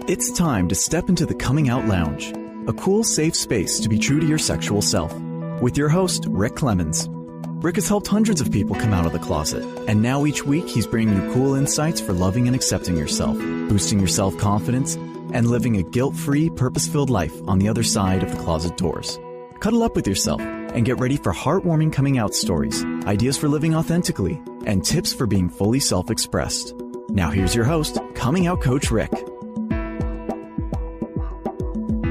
It's time to step into the Coming Out Lounge, a cool, safe space to be true to your sexual self. With your host, Rick Clemens. Rick has helped hundreds of people come out of the closet, and now each week he's bringing you cool insights for loving and accepting yourself, boosting your self-confidence, and living a guilt-free, purpose-filled life on the other side of the closet doors. Cuddle up with yourself and get ready for heartwarming coming out stories, ideas for living authentically, and tips for being fully self-expressed. Now here's your host, Coming Out Coach Rick.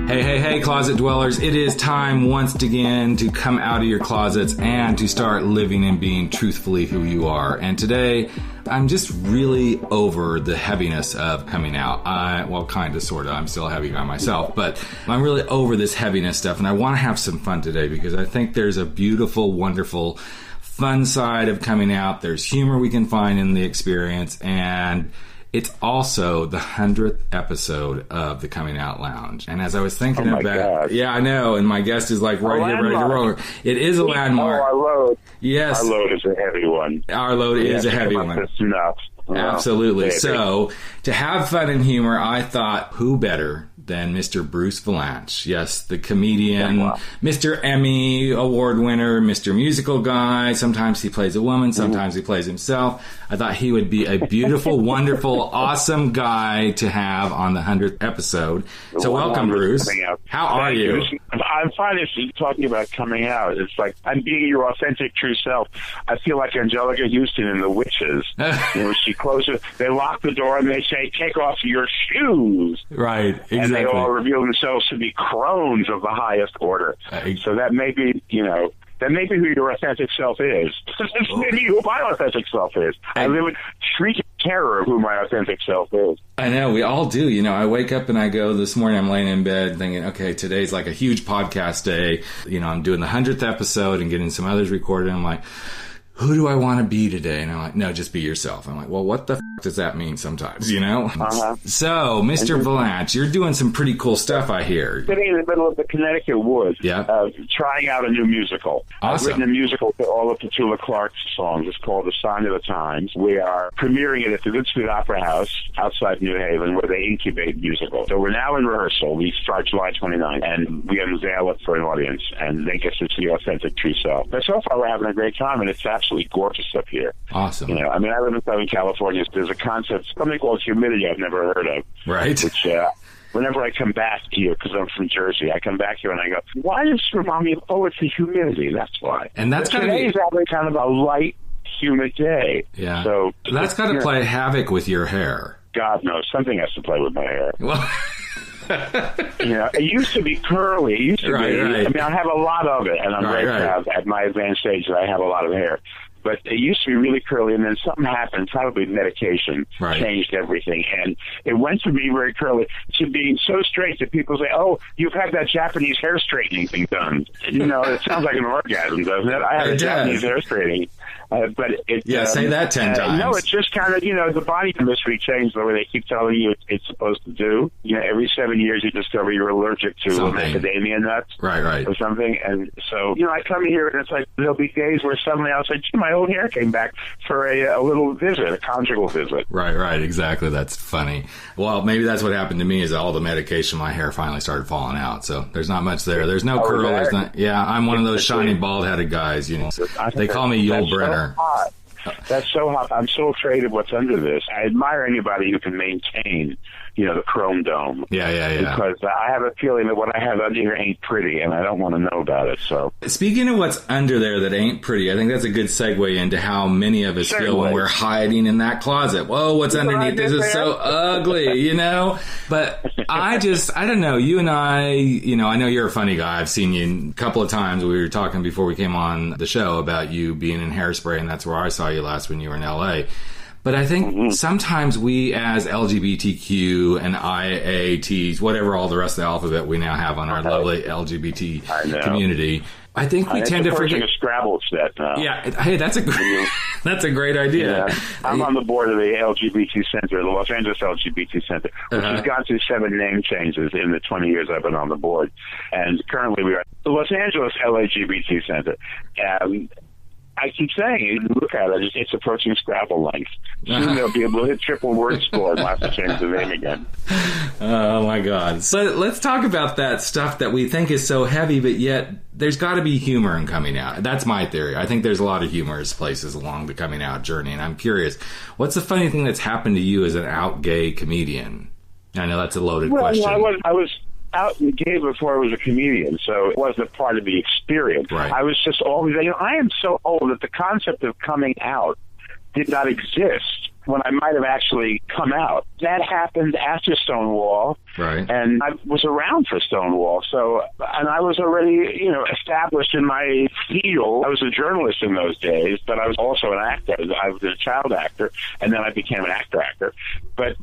Hey, closet dwellers. It is time once again to come out of your closets and to start living and being truthfully who you are. And today, I'm just really over the heaviness of coming out. Kind of, sort of. I'm still a heavy guy myself, but I'm really over this heaviness stuff. And I want to have some fun today because I think there's a beautiful, wonderful, fun side of coming out. There's humor we can find in the experience, and it's also the 100th episode of the Coming Out Lounge. And as I was thinking about God. Yeah, I know, and my guest is like right here, ready to roll. It is a landmark. Our load. Yes. Our load is a heavy one. Our load is a heavy one. That's enough. Absolutely. Baby. So, to have fun and humor, I thought, who better than Mr. Bruce Vilanch? Yes, the comedian, Mr. Emmy Award winner, Mr. Musical Guy. Sometimes he plays a woman, sometimes he plays himself. I thought he would be a beautiful, wonderful, awesome guy to have on the 100th episode. So welcome, Bruce. How are you? I'm fine. If you're talking about coming out, it's like I'm being your authentic, true self. I feel like Angelica Houston in The Witches. She closes, they lock the door and they say, "Take off your shoes." Right, exactly. And they all reveal themselves to be crones of the highest order. So that may be, that may be who your authentic self is. That's maybe who my authentic self is. I live with shrieking terror of who my authentic self is. I know, we all do. I wake up and I go, this morning I'm laying in bed thinking, okay, today's like a huge podcast day. I'm doing the 100th episode and getting some others recorded. And I'm like, who do I want to be today? And I'm like, no, just be yourself. I'm like, well, what the does that mean sometimes, So, Mr. Vilanch, you're doing some pretty cool stuff, I hear. Sitting in the middle of the Connecticut woods, trying out a new musical. Awesome. I've written a musical to all of Petula Clark's songs. It's called The Sign of the Times. We are premiering it at the Good Street Opera House outside New Haven, where they incubate musicals. So we're now in rehearsal. We start July 29th, and we unveil it for an audience, and they get to see authentic, true self. But so far, we're having a great time, and it's absolutely gorgeous up here. Awesome. I live in Southern California. There's a concept, something called humidity I've never heard of. Right. Which, whenever I come back here, because I'm from Jersey, I come back here and I go, why does this remind me of, it's the humidity, that's why. And that's got to be... Today's having kind of a light, humid day. Yeah. So that's got to play havoc with your hair. God knows, something has to play with my hair. Well... it used to be curly. It used to be. Right. I have a lot of it, and I'm very proud at my advanced age that I have a lot of hair. But it used to be really curly, and then something happened, probably medication, changed everything. And it went from being very curly to being so straight that people say, "Oh, you've had that Japanese hair straightening thing done." It sounds like an orgasm, doesn't it? I had a Japanese hair straightening. But it... say that 10 times. No, it's just kind of, the body chemistry changed the way they keep telling you it's supposed to do. Every 7 years you discover you're allergic to macadamia nuts. Right. Or something. And so, I come here and it's like, there'll be days where suddenly I'll say, gee, my old hair came back for a little visit, a conjugal visit. Right. Exactly. That's funny. Well, maybe that's what happened to me is all the medication, my hair finally started falling out. So there's not much there. There's no curl. There's not, I'm one of those shiny bald-headed guys, They call me Yul Brynner. Hot. That's so hot. I'm so afraid of what's under this. I admire anybody who can maintain, the chrome dome. Yeah. Because I have a feeling that what I have under here ain't pretty, and I don't want to know about it. So, speaking of what's under there that ain't pretty, I think that's a good segue into how many of us feel when we're hiding in that closet. Whoa, what's underneath this is so ugly, But I don't know. You and I know you're a funny guy. I've seen you a couple of times. We were talking before we came on the show about you being in Hairspray, and that's where I saw you last when you were in L.A. But I think sometimes we as LGBTQ and IATs, whatever all the rest of the alphabet we now have on our lovely LGBT community, I think we tend to forget. A Scrabble set now. Yeah, hey, that's a great idea. Yeah. I'm on the board of the LGBT Center, the Los Angeles LGBT Center, which has gone through 7 name changes in the 20 years I've been on the board. And currently we are the Los Angeles LGBT Center. I keep saying, you look at it, it's approaching Scrabble length. Soon they'll be able to hit triple word score and we'll have to change the name again. Oh, my God. So let's talk about that stuff that we think is so heavy, but yet there's got to be humor in coming out. That's my theory. I think there's a lot of humorous places along the coming out journey, and I'm curious, what's the funny thing that's happened to you as an out gay comedian? I know that's a loaded question. Well, I was out and gay before I was a comedian, so it wasn't a part of the experience. Right. I was just always, I am so old that the concept of coming out did not exist when I might have actually come out. That happened after Stonewall, right? And I was around for Stonewall, and I was already, established in my field. I was a journalist in those days, but I was also an actor. I was a child actor, and then I became an actor. But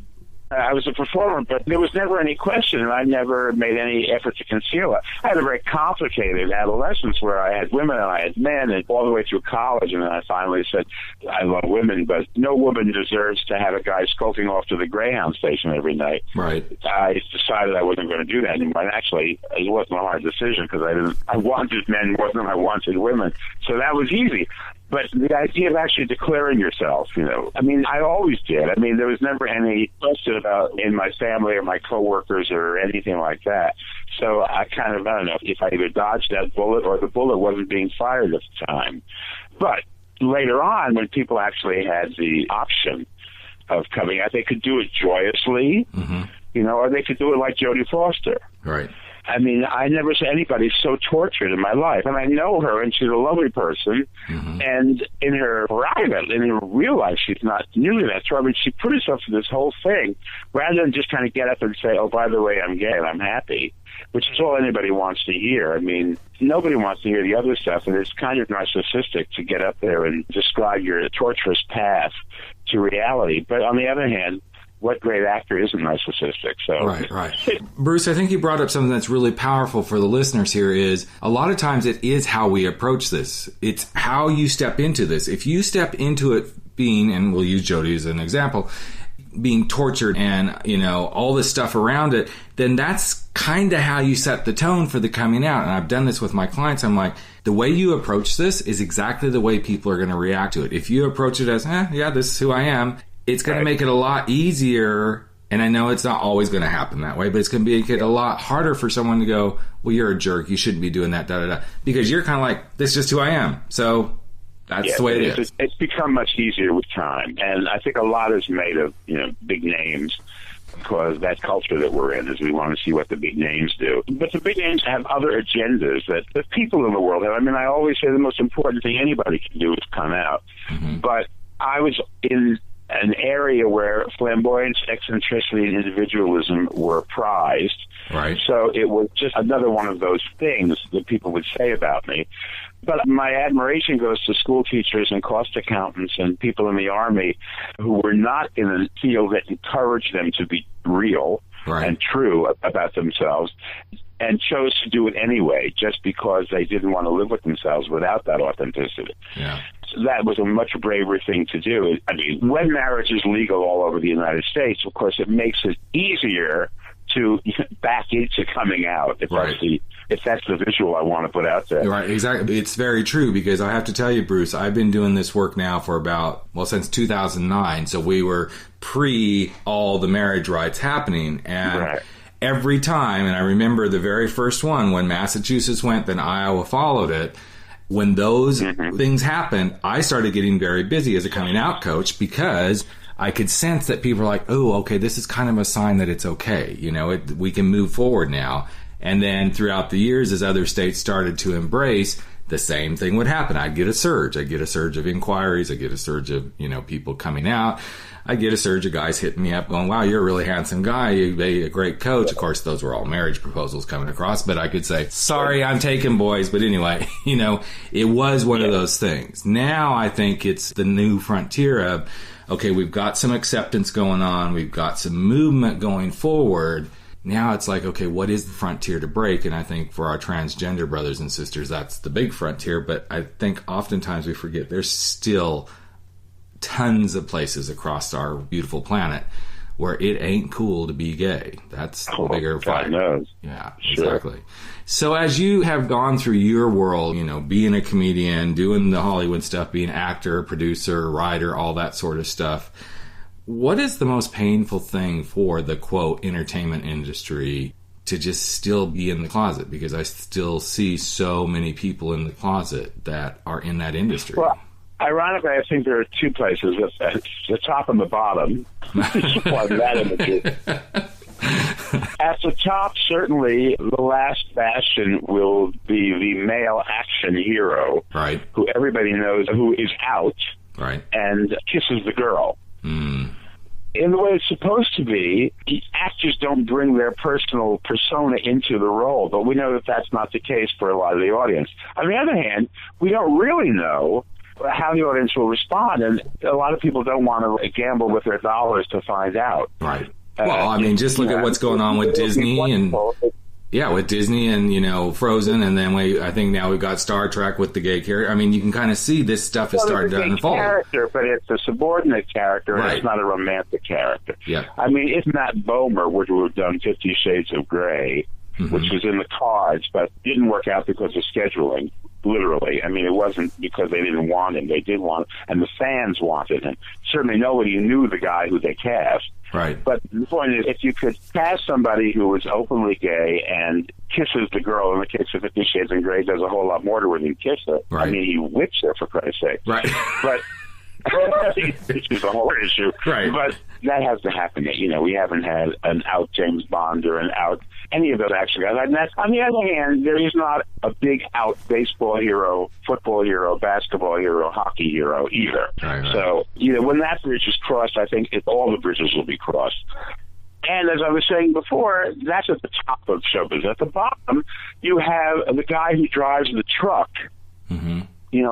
I was a performer, but there was never any question, and I never made any effort to conceal it. I had a very complicated adolescence where I had women and I had men, and all the way through college, and then I finally said, I love women, but no woman deserves to have a guy skulking off to the Greyhound station every night. Right. I decided I wasn't going to do that anymore, and actually, it wasn't a hard decision, because I wanted men more than I wanted women, so that was easy. But the idea of actually declaring yourself, I always did. There was never any question about in my family or my coworkers or anything like that. So I don't know if I either dodged that bullet or the bullet wasn't being fired at the time. But later on, when people actually had the option of coming out, they could do it joyously, or they could do it like Jodie Foster. Right. I never saw anybody so tortured in my life. And I know her, and she's a lovely person. And in her private, in her real life, she's not nearly that troubled. She put herself through this whole thing, rather than just kind of get up and say, oh, by the way, I'm gay and I'm happy, which is all anybody wants to hear. Nobody wants to hear the other stuff, and it's kind of narcissistic to get up there and describe your torturous path to reality. But on the other hand, what great actor isn't narcissistic? So Right. Bruce, I think you brought up something that's really powerful for the listeners here is a lot of times it is how we approach this. It's how you step into this. If you step into it being, and we'll use Jodie as an example, being tortured and, all this stuff around it, then that's kind of how you set the tone for the coming out. And I've done this with my clients. I'm like, the way you approach this is exactly the way people are going to react to it. If you approach it as, yeah, this is who I am, it's going to make it a lot easier, and I know it's not always going to happen that way, but it's going to make it a lot harder for someone to go, well, you're a jerk, you shouldn't be doing that, da-da-da, because you're kind of like, this is just who I am, so that's the way it is. It's become much easier with time, and I think a lot is made of, big names, because that culture that we're in is we want to see what the big names do. But the big names have other agendas that the people in the world have. I always say the most important thing anybody can do is come out, but I was in an area where flamboyance, eccentricity, and individualism were prized. Right. So it was just another one of those things that people would say about me. But my admiration goes to school teachers and cost accountants and people in the Army who were not in a field that encouraged them to be real and true about themselves, and chose to do it anyway just because they didn't want to live with themselves without that authenticity. Yeah. So that was a much braver thing to do. When marriage is legal all over the United States, of course, it makes it easier to back into coming out, if that's the visual I want to put out there. Right, exactly. It's very true, because I have to tell you, Bruce, I've been doing this work now for since 2009, so we were pre all the marriage rights happening, and every time, and I remember the very first one, when Massachusetts went, then Iowa followed it, when those things happened, I started getting very busy as a coming out coach, because I could sense that people are like, oh, okay, this is kind of a sign that it's okay. We can move forward now. And then throughout the years, as other states started to embrace, the same thing would happen. I'd get a surge. I'd get a surge of inquiries. I'd get a surge of, people coming out. I'd get a surge of guys hitting me up going, wow, you're a really handsome guy. You're a great coach. Of course, those were all marriage proposals coming across, but I could say, sorry, I'm taking boys. But anyway, it was one of those things. Now I think it's the new frontier of, okay, we've got some acceptance going on. We've got some movement going forward. Now it's like, okay, what is the frontier to break? And I think for our transgender brothers and sisters, that's the big frontier. But I think oftentimes we forget there's still tons of places across our beautiful planet where it ain't cool to be gay. That's the bigger fight. Knows. Yeah, sure. Exactly. So as you have gone through your world, being a comedian, doing the Hollywood stuff, being actor, producer, writer, all that sort of stuff, what is the most painful thing for the, quote, entertainment industry to just still be in the closet? Because I still see so many people in the closet that are in that industry. Well, ironically, I think there are two places, the top and the bottom. That imagery. At the top, certainly, the last bastion will be the male action hero, right? Who everybody knows who is out, right, and kisses the girl. Mm. In the way it's supposed to be, the actors don't bring their personal persona into the role, but we know that that's not the case for a lot of the audience. On the other hand, we don't really know how the audience will respond, and a lot of people don't want to gamble with their dollars to find out. Right. Well, I mean, just look at what's going on with Disney and Frozen, and then I think now we've got Star Trek with the gay character. I mean, you can kind of see this stuff is starting to unfold. Character, but it's a subordinate character, right. And it's not a romantic character. Yeah. I mean, if Matt Bomer would have done 50 Shades of Grey, mm-hmm. which was in the cards, but didn't work out because of scheduling. Literally. I mean, it wasn't because they didn't want him. They did want him, and the fans wanted him. Certainly nobody knew the guy who they cast. Right. But the point is, if you could cast somebody who was openly gay and kisses the girl, in the case of 50 Shades of Grey, does a whole lot more to her than kiss her. Right. I mean, he whips her, for Christ's sake. Right. But which is a whole issue. Right. But that has to happen. We haven't had an out James Bond or an out any of those action guys. And that's, on the other hand, there is not a big out baseball hero, football hero, basketball hero, hockey hero either. Right. So, when that bridge is crossed, I think all the bridges will be crossed. And as I was saying before, that's at the top of showbiz. At the bottom, you have the guy who drives the truck. Mm-hmm.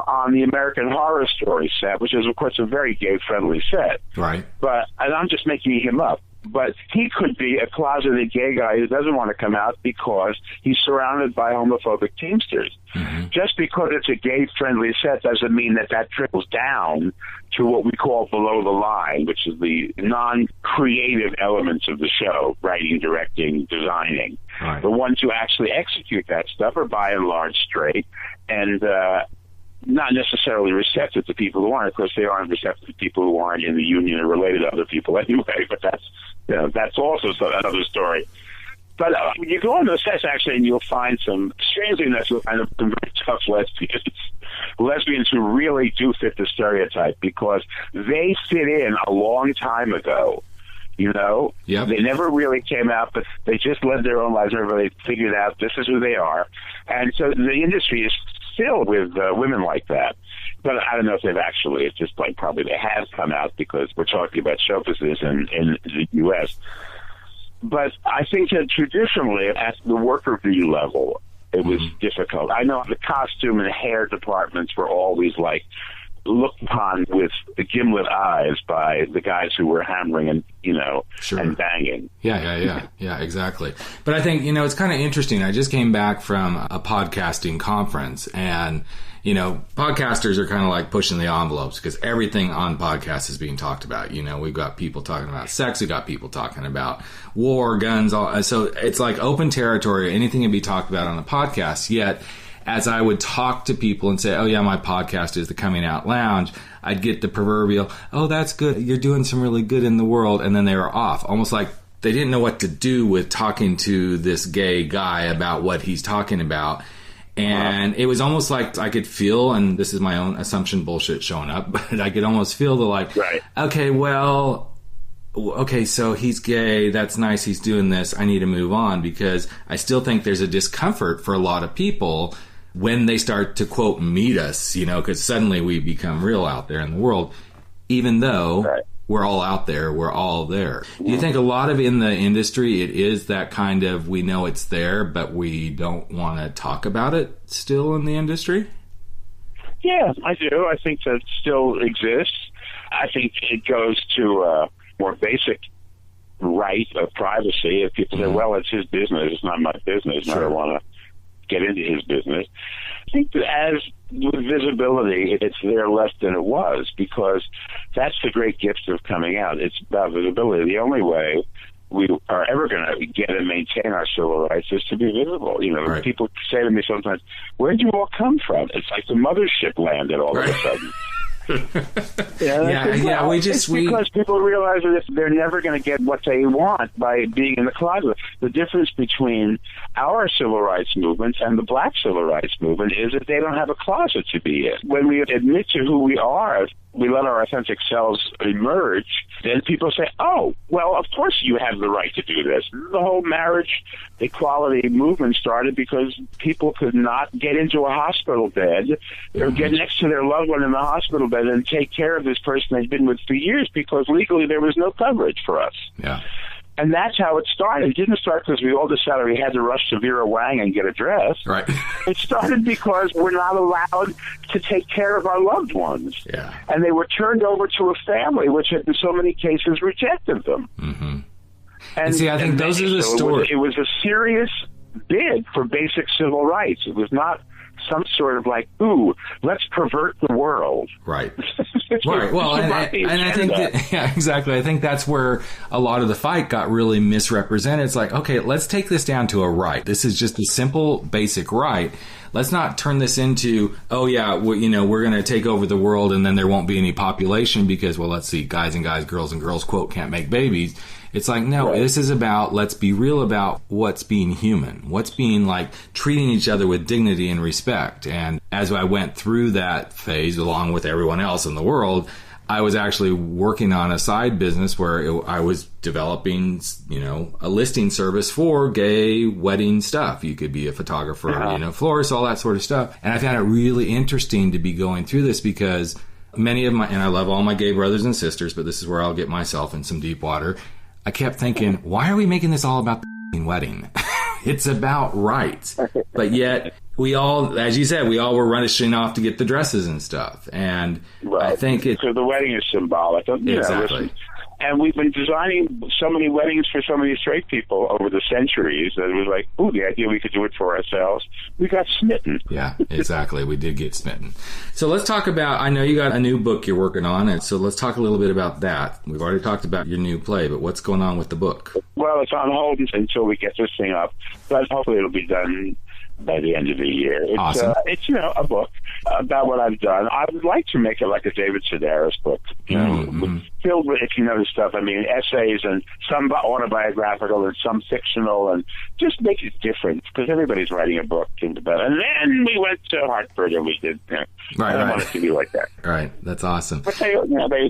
On the American Horror Story set, which is, of course, a very gay-friendly set. Right. And I'm just making him up. But he could be a closeted gay guy who doesn't want to come out because he's surrounded by homophobic teamsters. Mm-hmm. Just because it's a gay-friendly set doesn't mean that trickles down to what we call below the line, which is the non-creative elements of the show, writing, directing, designing. Right. The ones who actually execute that stuff are by and large straight and not necessarily receptive to people who aren't. Of course, they aren't receptive to people who aren't in the union or related to other people anyway, but that's also another story. But when you go on those sets, actually, and you'll find strangely enough, you'll find some very tough lesbians who really do fit the stereotype because they fit in a long time ago. Yep. They never really came out, but they just led their own lives. Everybody figured out this is who they are. And so the industry is filled with women like that. But I don't know if they've actually, it's just like probably they have come out because we're talking about show business in the U.S. But I think that traditionally at the worker bee level, it was difficult. I know the costume and hair departments were always looked upon with the gimlet eyes by the guys who were hammering and sure. and banging. Yeah, exactly. But I think it's kind of interesting. I just came back from a podcasting conference, and podcasters are kind of like pushing the envelopes because everything on podcasts is being talked about. We've got people talking about sex, we've got people talking about war, guns, so it's like open territory. Anything can be talked about on a podcast. Yet as I would talk to people and say, oh yeah, my podcast is the Coming Out Lounge, I'd get the proverbial, oh, that's good, you're doing some really good in the world, and then they were off. Almost like they didn't know what to do with talking to this gay guy about what he's talking about. And it was almost like I could feel, and this is my own assumption bullshit showing up, but I could almost feel right. Okay, so he's gay, that's nice, he's doing this, I need to move on, because I still think there's a discomfort for a lot of people when they start to, quote, meet us, because suddenly we become real out there in the world, even though we're all out there, we're all there. Do you think a lot of in the industry, it is that kind of, we know it's there, but we don't want to talk about it still in the industry? Yeah, I do. I think that still exists. I think it goes to a more basic right of privacy. If people say, well, it's his business, it's not my business, sure. I don't want to get into his business. I think that as with visibility, it's there less than it was, because that's the great gift of coming out. It's about visibility. The only way we are ever going to get and maintain our civil rights is to be visible. You know, right. People say to me sometimes, "Where'd you all come from?" It's like the mothership landed all of a sudden. Because people realize that they're never going to get what they want by being in the closet. The difference between our civil rights movement and the black civil rights movement is that they don't have a closet to be in. When we admit to who we are, we let our authentic selves emerge, then people say, oh, well, of course you have the right to do this. The whole marriage equality movement started because people could not get into a hospital bed or get next to their loved one in the hospital bed and take care of this person they'd been with for years, because legally there was no coverage for us. Yeah. And that's how it started. It didn't start because we all decided we had to rush to Vera Wang and get a dress. Right. It started because we're not allowed to take care of our loved ones. Yeah. And they were turned over to a family, which had in so many cases rejected them. Mm-hmm. And see, I think those are the stories. It was a serious bid for basic civil rights. It was not some sort of like, ooh, let's pervert the world. Right. Right. Well, and I think that, yeah, exactly. I think that's where a lot of the fight got really misrepresented. It's like, okay, let's take this down to a right. This is just a simple, basic right. Let's not turn this into, oh yeah, we're going to take over the world and then there won't be any population because, well, let's see, guys and guys, girls and girls, quote, can't make babies. It's like, no, right. This is about, let's be real about what's being human, what's being like treating each other with dignity and respect. And as I went through that phase, along with everyone else in the world, I was actually working on a side business where I was developing, a listing service for gay wedding stuff. You could be a photographer, florist, all that sort of stuff. And I found it really interesting to be going through this because many of and I love all my gay brothers and sisters, but this is where I'll get myself in some deep water. I kept thinking, why are we making this all about the wedding? It's about rights. But yet, we all, as you said, we all were rushing off to get the dresses and stuff. And right. I think so the wedding is symbolic. Exactly. And we've been designing so many weddings for so many straight people over the centuries that it was like, ooh, the idea we could do it for ourselves. We got smitten. Yeah, exactly. We did get smitten. So let's talk about, I know you got a new book you're working on, and so let's talk a little bit about that. We've already talked about your new play, but what's going on with the book? Well, it's on hold until we get this thing up, but hopefully it'll be done by the end of the year. It's, awesome. It's a book about what I've done. I would like to make it like a David Sedaris book, filled with, if you know the stuff, essays and some autobiographical and some fictional, and just make it different, because everybody's writing a book. And then we went to Hartford and we did, I want it to be like that. Right, that's awesome. But they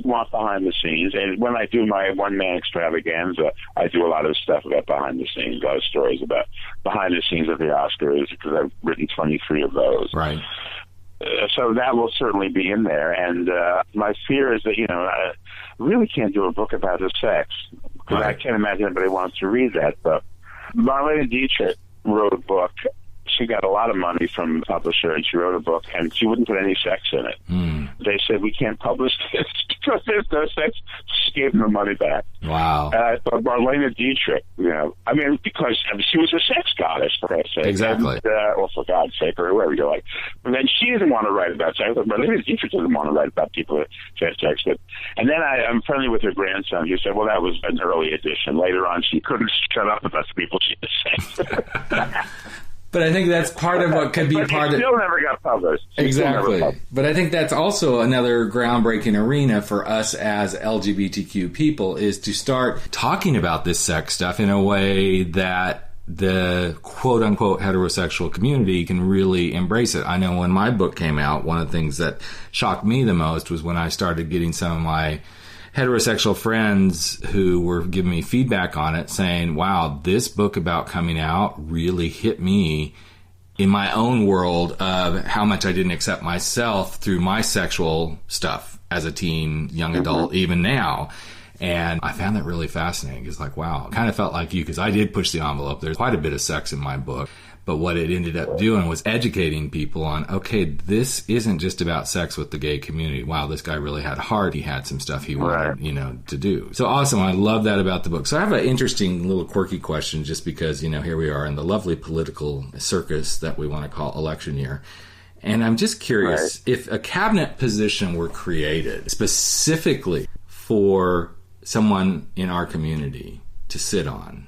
want behind the scenes, and when I do my one-man extravaganza, I do a lot of stuff about behind the scenes, a lot of stories about behind the scenes of the Oscars, because I've written 23 of those. Right. So that will certainly be in there. And my fear is that, I really can't do a book about the sex, because I can't imagine anybody wants to read that. But Marlene Dietrich wrote a book. She got a lot of money from the publisher, and she wrote a book, and she wouldn't put any sex in it. They said, we can't publish this because there's no sex. She gave them the money back. Wow. But Marlene Dietrich, because she was a sex goddess, for her sake. Exactly. Or for God's sake, or whoever you like. And then she didn't want to write about sex, but Marlene Dietrich didn't want to write about people who had sex. And then I'm friendly with her grandson. He said, well, that was an early edition. Later on, she couldn't shut up about the people she had sex. But I think that's part of what could be part of it. Still never got published. Exactly. But I think that's also another groundbreaking arena for us as LGBTQ people, is to start talking about this sex stuff in a way that the quote-unquote heterosexual community can really embrace it. I know when my book came out, one of the things that shocked me the most was when I started getting some of my heterosexual friends who were giving me feedback on it, saying, wow, this book about coming out really hit me in my own world of how much I didn't accept myself through my sexual stuff as a teen, young adult, even now. And I found that really fascinating. It's like, wow, I kind of felt like you, because I did push the envelope. There's quite a bit of sex in my book. But what it ended up doing was educating people on, okay, this isn't just about sex with the gay community. Wow, this guy really had heart. He had some stuff he wanted, to do. So awesome. I love that about the book. So I have an interesting little quirky question, just because, here we are in the lovely political circus that we want to call election year. And I'm just curious, if a cabinet position were created specifically for someone in our community to sit on,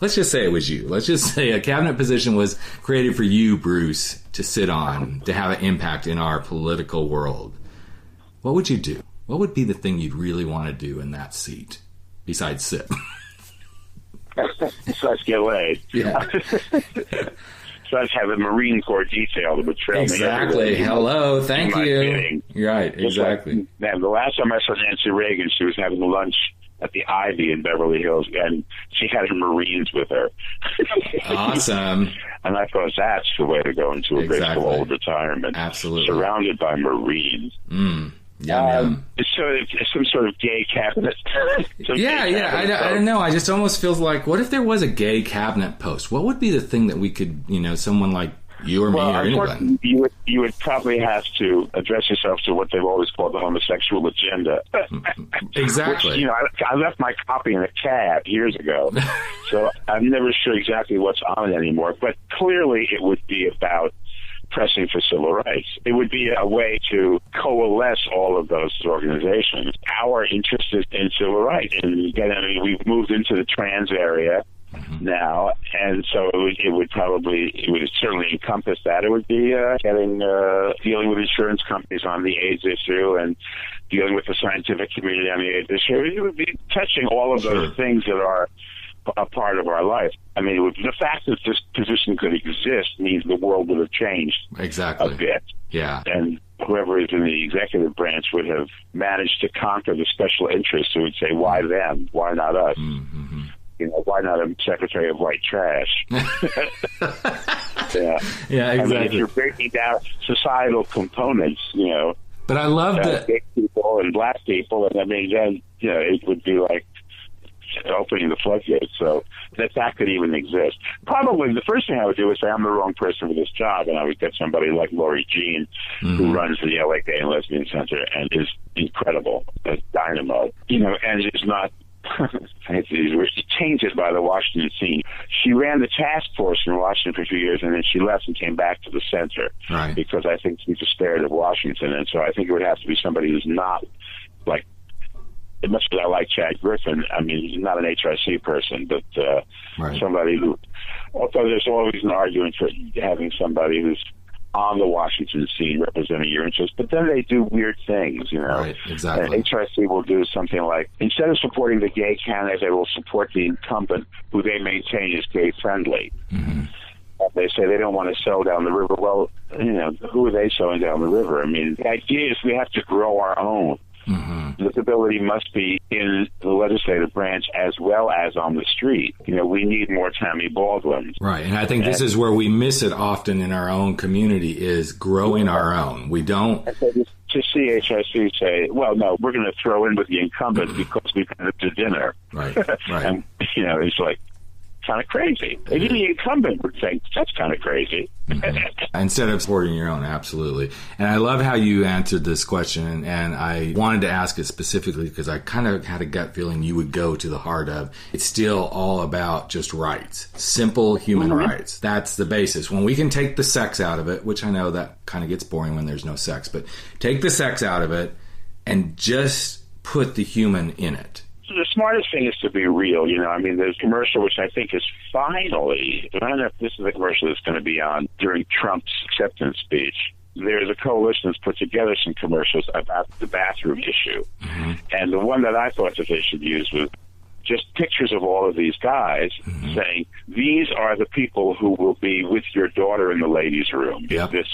let's just say it was you. Let's just say a cabinet position was created for you, Bruce, to sit on, to have an impact in our political world. What would you do? What would be the thing you'd really want to do in that seat, besides sit? Besides get laid. Yeah. Besides have a Marine Corps detail that would trail me everywhere. Hello, thank you. Kidding. Right, exactly. Man, the last time I saw Nancy Reagan, she was having lunch at the Ivy in Beverly Hills, and she had her Marines with her. Awesome. And I thought that's the way to go into a graceful old retirement. Absolutely. Surrounded by Marines. Yum. So it's some sort of gay cabinet. I don't know. I just almost feels like, what if there was a gay cabinet post? What would be the thing that we could, someone like you or me or anyone? You would probably have to address yourself to what they've always called the homosexual agenda. Exactly. Which, I left my copy in a cab years ago, so I'm never sure exactly what's on it anymore. But clearly, it would be about pressing for civil rights. It would be a way to coalesce all of those organizations. Our interest is in civil rights. And again, we've moved into the trans area now, and so it would certainly encompass that. It would be dealing with insurance companies on the AIDS issue and dealing with the scientific community on the AIDS issue. It would be touching all of those things that are a part of our life. I mean, the fact that this position could exist means the world would have changed a bit. Yeah. And whoever is in the executive branch would have managed to conquer the special interests who would say, why them? Why not us? Mm-hmm. Why not a secretary of white trash? Yeah, exactly. I mean, if you're breaking down societal components, But I love that gay people and black people, and I mean, then, it would be like opening the floodgates. So that could even exist. Probably the first thing I would do is say I'm the wrong person for this job, and I would get somebody like Lori Jean, who runs the LA Gay and Lesbian Center and is incredible as dynamo, and is not tainted by the Washington scene. She ran the task force in Washington for a few years, and then she left and came back to the center because I think she despaired of Washington. And so I think it would have to be somebody who's not like, as much as I like Chad Griffin, I mean, he's not an HRC person, but somebody who, although there's always an argument for having somebody who's on the Washington scene representing your interests, but then they do weird things, Right, exactly. And HRC will do something like, instead of supporting the gay candidate, they will support the incumbent who they maintain is gay-friendly. Mm-hmm. They say they don't want to sell down the river. Well, who are they selling down the river? I mean, the idea is we have to grow our own. Mm-hmm. Visibility must be in the legislative branch as well as on the street. We need more Tammy Baldwins. Right, and I think this is where we miss it often in our own community, is growing our own. We don't... To see HRC say, well, no, we're going to throw in with the incumbent because we've got to dinner. Right. And, it's like, kind of crazy. Even the incumbent would think, that's kind of crazy. Mm-hmm. Instead of supporting your own, absolutely. And I love how you answered this question, and I wanted to ask it specifically because I kind of had a gut feeling you would go to the heart of, it's still all about just rights, simple human rights. That's the basis. When we can take the sex out of it, which I know that kind of gets boring when there's no sex, but take the sex out of it and just put the human in it. The smartest thing is to be real, I mean, there's a commercial which I think is finally, I don't know if this is the commercial that's going to be on during Trump's acceptance speech. There's a coalition that's put together some commercials about the bathroom issue. Mm-hmm. And the one that I thought that they should use was just pictures of all of these guys saying, these are the people who will be with your daughter in the ladies' room if this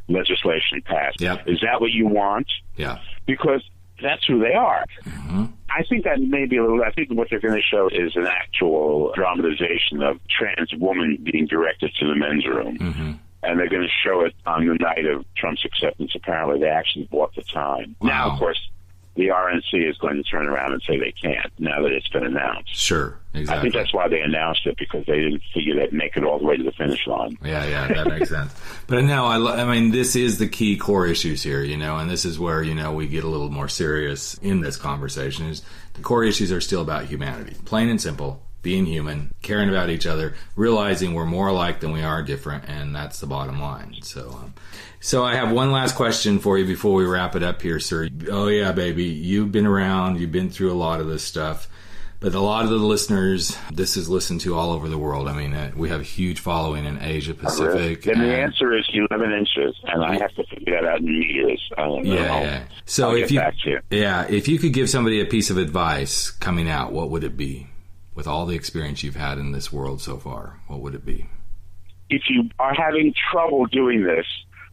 legislation passed. Yep. Is that what you want? Yeah. Because that's who they are. Mm-hmm. I think that may be I think what they're going to show is an actual dramatization of trans woman being directed to the men's room. Mm-hmm. And they're going to show it on the night of Trump's acceptance. Apparently, they actually bought the time. Wow. Now, of course, the RNC is going to turn around and say they can't now that it's been announced. Sure, exactly. I think that's why they announced it, because they didn't figure they'd make it all the way to the finish line. Yeah, that makes sense. But no, I mean, this is the key core issues here, and this is where, we get a little more serious in this conversation, is the core issues are still about humanity. Plain and simple, being human, caring about each other, realizing we're more alike than we are different, and that's the bottom line. So I have one last question for you before we wrap it up here, sir. Oh yeah, baby, you've been around, you've been through a lot of this stuff. But a lot of the listeners, this is listened to all over the world. I mean, we have a huge following in Asia Pacific. And the answer is 11 inches, and I have to figure that out in meters. Yeah. So if you could give somebody a piece of advice coming out, what would it be? With all the experience you've had in this world so far, what would it be? If you are having trouble doing this,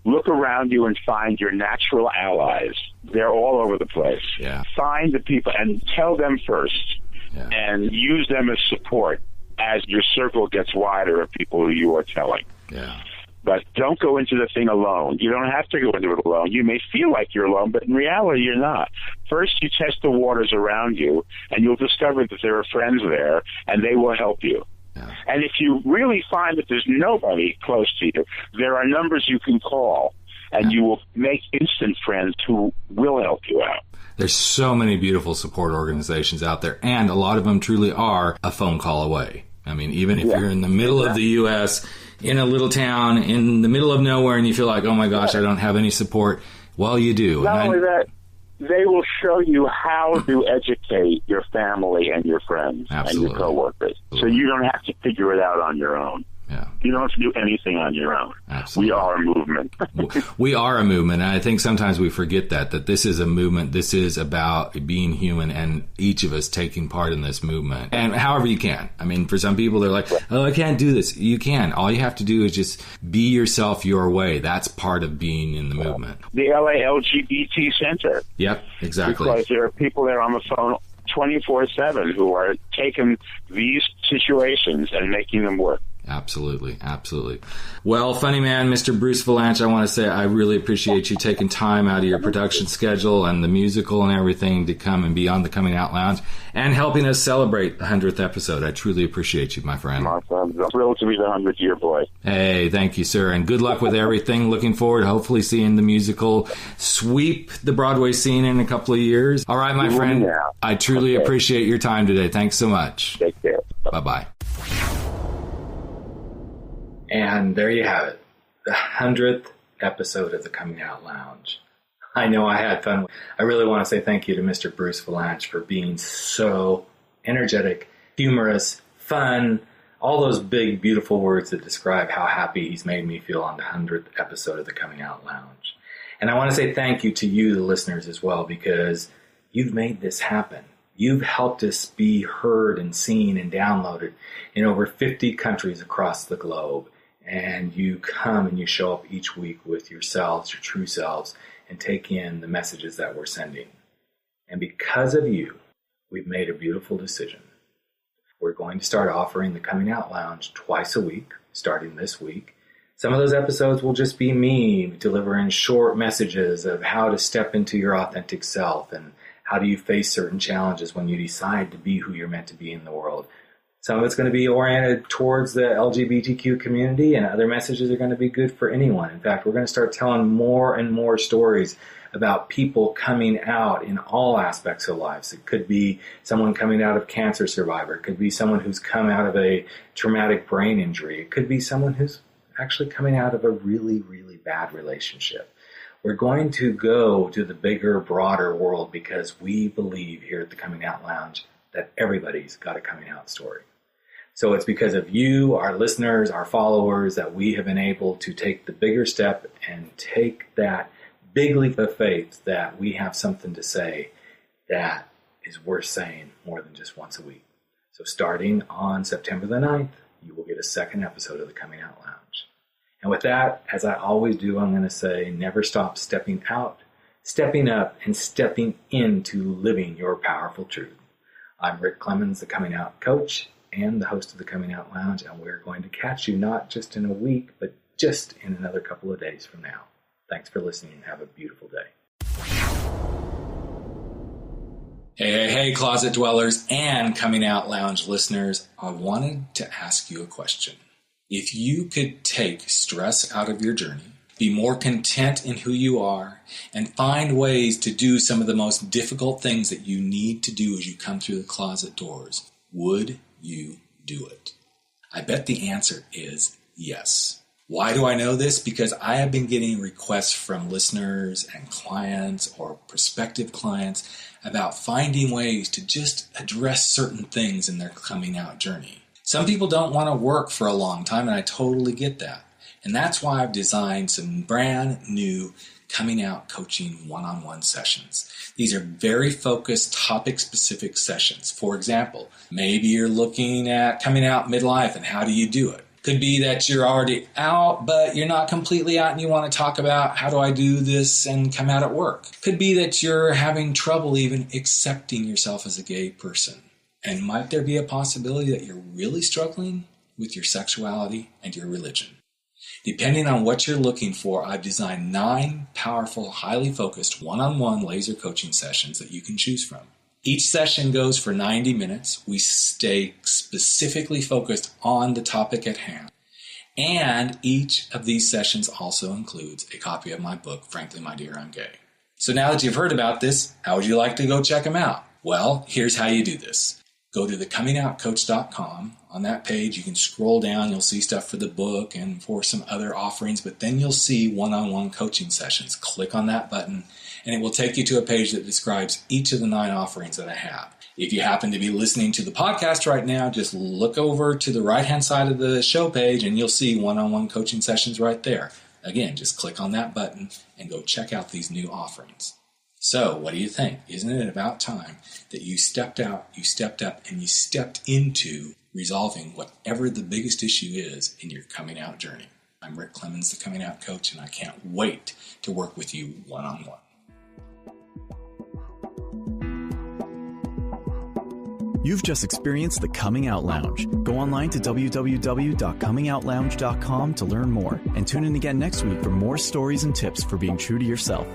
look around you and find your natural allies. They're all over the place. Yeah. Find the people and tell them first. Yeah. And use them as support as your circle gets wider of people who you are telling. Yeah. But don't go into the thing alone. You don't have to go into it alone. You may feel like you're alone, but in reality, you're not. First, you test the waters around you, and you'll discover that there are friends there, and they will help you. Yeah. And if you really find that there's nobody close to you, there are numbers you can call, and you will make instant friends who will help you out. There's so many beautiful support organizations out there, and a lot of them truly are a phone call away. I mean, even if you're in the middle of the U.S., in a little town, in the middle of nowhere, and you feel like, oh my gosh, I don't have any support, well, you do. Not only that, they will show you how to educate your family and your friends and your coworkers. So you don't have to figure it out on your own. Yeah. You don't have to do anything on your own. Absolutely. We are a movement. We are a movement. And I think sometimes we forget that this is a movement. This is about being human and each of us taking part in this movement. And however you can. I mean, for some people, they're like, oh, I can't do this. You can. All you have to do is just be yourself your way. That's part of being in the movement. The LA LGBT Center. Yep, exactly. Because there are people there on the phone 24/7 who are taking these situations and making them work. Absolutely, absolutely. Well, funny man, Mr. Bruce Vilanch, I want to say I really appreciate you taking time out of your production schedule and the musical and everything to come and be on the Coming Out Lounge and helping us celebrate the 100th episode. I truly appreciate you, my friend. I'm thrilled to be the 100th-year boy. Hey, thank you, sir, and good luck with everything. Looking forward to hopefully seeing the musical sweep the Broadway scene in a couple of years. All right, my friend, I truly appreciate your time today. Thanks so much. Take care. Bye-bye. And there you have it, the 100th episode of the Coming Out Lounge. I know I had fun. I really want to say thank you to Mr. Bruce Vilanch for being so energetic, humorous, fun, all those big, beautiful words that describe how happy he's made me feel on the 100th episode of the Coming Out Lounge. And I want to say thank you to you, the listeners, as well, because you've made this happen. You've helped us be heard and seen and downloaded in over 50 countries across the globe. And you come and you show up each week with yourselves, your true selves, and take in the messages that we're sending. And because of you, we've made a beautiful decision. We're going to start offering the Coming Out Lounge twice a week, starting this week. Some of those episodes will just be me delivering short messages of how to step into your authentic self and how do you face certain challenges when you decide to be who you're meant to be in the world. Some of it's going to be oriented towards the LGBTQ community, and other messages are going to be good for anyone. In fact, we're going to start telling more and more stories about people coming out in all aspects of lives. It could be someone coming out of cancer survivor. It could be someone who's come out of a traumatic brain injury. It could be someone who's actually coming out of a really, really bad relationship. We're going to go to the bigger, broader world because we believe here at the Coming Out Lounge that everybody's got a coming out story. So it's because of you, our listeners, our followers, that we have been able to take the bigger step and take that big leap of faith that we have something to say that is worth saying more than just once a week. So starting on September the 9th, you will get a second episode of the Coming Out Lounge. And with that, as I always do, I'm going to say never stop stepping out, stepping up, and stepping into living your powerful truth. I'm Rick Clemens, the Coming Out Coach, and the host of the Coming Out Lounge, and we're going to catch you not just in a week, but just in another couple of days from now. Thanks for listening and have a beautiful day. Hey, Closet Dwellers and Coming Out Lounge listeners, I wanted to ask you a question. If you could take stress out of your journey, be more content in who you are, and find ways to do some of the most difficult things that you need to do as you come through the closet doors, would you do it? I bet the answer is yes. Why do I know this? Because I have been getting requests from listeners and clients or prospective clients about finding ways to just address certain things in their coming out journey. Some people don't want to work for a long time, and I totally get that. And that's why I've designed some brand new coming out coaching one-on-one sessions. These are very focused, topic-specific sessions. For example, maybe you're looking at coming out midlife and how do you do it? Could be that you're already out, but you're not completely out and you want to talk about how do I do this and come out at work. Could be that you're having trouble even accepting yourself as a gay person. And might there be a possibility that you're really struggling with your sexuality and your religion? Depending on what you're looking for, I've designed 9 powerful, highly focused one-on-one laser coaching sessions that you can choose from. Each session goes for 90 minutes. We stay specifically focused on the topic at hand. And each of these sessions also includes a copy of my book, Frankly, My Dear, I'm Gay. So now that you've heard about this, how would you like to go check them out? Well, here's how you do this. Go to thecomingoutcoach.com. On that page, you can scroll down. You'll see stuff for the book and for some other offerings, but then you'll see one-on-one coaching sessions. Click on that button, and it will take you to a page that describes each of the 9 offerings that I have. If you happen to be listening to the podcast right now, just look over to the right-hand side of the show page, and you'll see one-on-one coaching sessions right there. Again, just click on that button and go check out these new offerings. So, what do you think? Isn't it about time that you stepped out, you stepped up, and you stepped into resolving whatever the biggest issue is in your coming out journey? I'm Rick Clemens, the Coming Out Coach, and I can't wait to work with you one-on-one. You've just experienced the Coming Out Lounge. Go online to www.comingoutlounge.com to learn more, and tune in again next week for more stories and tips for being true to yourself.